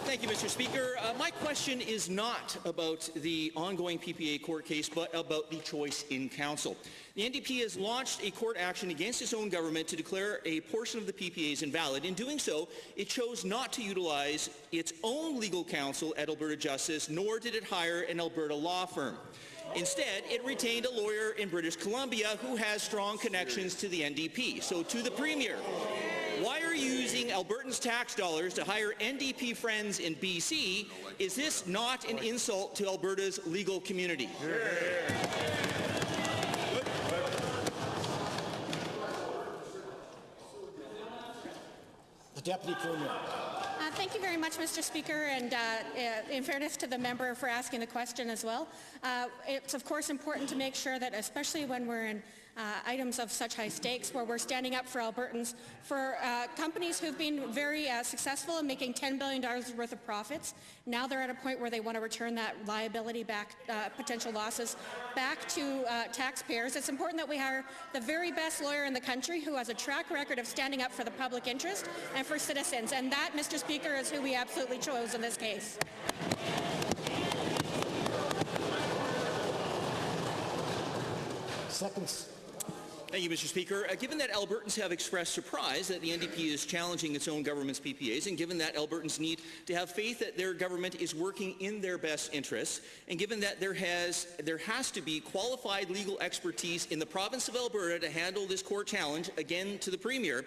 Thank you, Mr. Speaker. My question is not about the ongoing PPA court case, but about the choice in council. The NDP has launched a court action against its own government to declare a portion of the PPAs invalid. In doing so, it chose not to utilize its own legal counsel at Alberta Justice, nor did it hire an Alberta law firm. Instead, it retained a lawyer in British Columbia who has strong connections to the NDP. So to the Premier, why are you using Albertans' tax dollars to hire NDP friends in BC? Is this not an insult to Alberta's legal community? The Deputy Premier. Thank you very much, Mr. Speaker, and in fairness to the member for asking the question as well. It's of course important to make sure that, especially when we're in items of such high stakes, where we're standing up for Albertans, for companies who've been very successful in making $10 billion worth of profits. Now they're at a point where they want to return that liability back, potential losses, back to taxpayers. It's important that we hire the very best lawyer in the country who has a track record of standing up for the public interest and for citizens. And that, Mr. Speaker, is who we absolutely chose in this case. Seconds. Thank you, Mr. Speaker. Given that Albertans have expressed surprise that the NDP is challenging its own government's PPAs, and given that Albertans need to have faith that their government is working in their best interests, and given that there has to be qualified legal expertise in the province of Alberta to handle this court challenge, again to the Premier,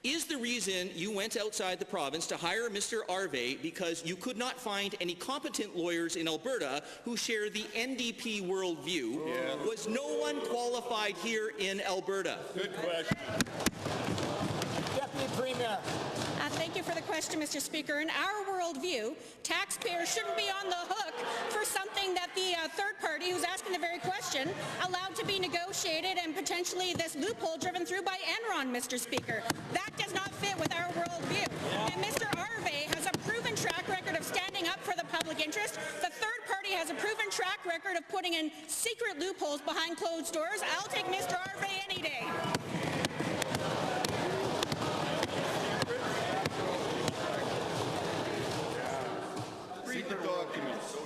is the reason you went outside the province to hire Mr. Arve because you could not find any competent lawyers in Alberta who share the NDP worldview? Yeah. Was no one qualified here in Alberta? Good question. Deputy Premier. Thank you for the question, Mr. Speaker. In our worldview, taxpayers shouldn't be on the hook for something that the third party who's asking the very question allowed to be negotiated and potentially this loophole driven through by Enron, Mr. Speaker. That does not fit with our worldview. And Mr. Arve has a proven track record of standing up for the public interest. The third party has a proven track record of putting in secret loopholes behind closed doors. I'll take Mr. Arve any day. Read the documents.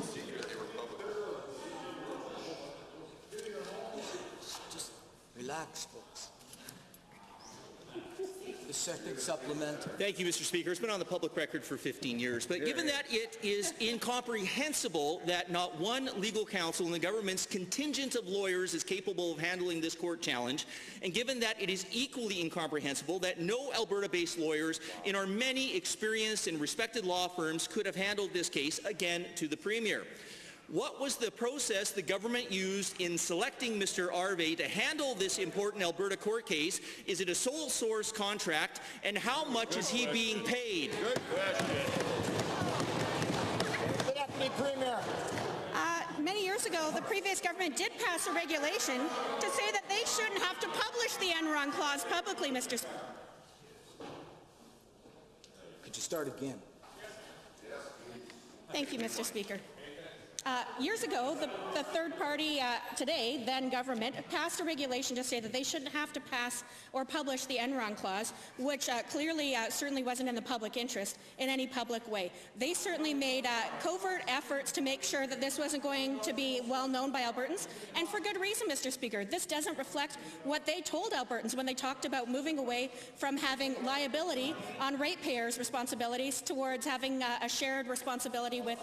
Just relax, folks. The second supplement. Thank you, Mr. Speaker. It's been on the public record for 15 years. But given that it is incomprehensible that not one legal counsel in the government's contingent of lawyers is capable of handling this court challenge, and given that it is equally incomprehensible that no Alberta-based lawyers in our many experienced and respected law firms could have handled this case, again to the Premier. What was the process the government used in selecting Mr. Arve to handle this important Alberta court case? Is it a sole source contract? And how much is he being paid? Good question. The Deputy Premier. Many years ago, the previous government did pass a regulation to say that they shouldn't have to publish the Enron clause publicly, Mr. Speaker. Could you start again? Thank you, Mr. Speaker. Years ago, the third party today, then government, passed a regulation to say that they shouldn't have to pass or publish the Enron clause, which clearly certainly wasn't in the public interest in any public way. They certainly made covert efforts to make sure that this wasn't going to be well known by Albertans, and for good reason, Mr. Speaker. This doesn't reflect what they told Albertans when they talked about moving away from having liability on ratepayers' responsibilities towards having a shared responsibility with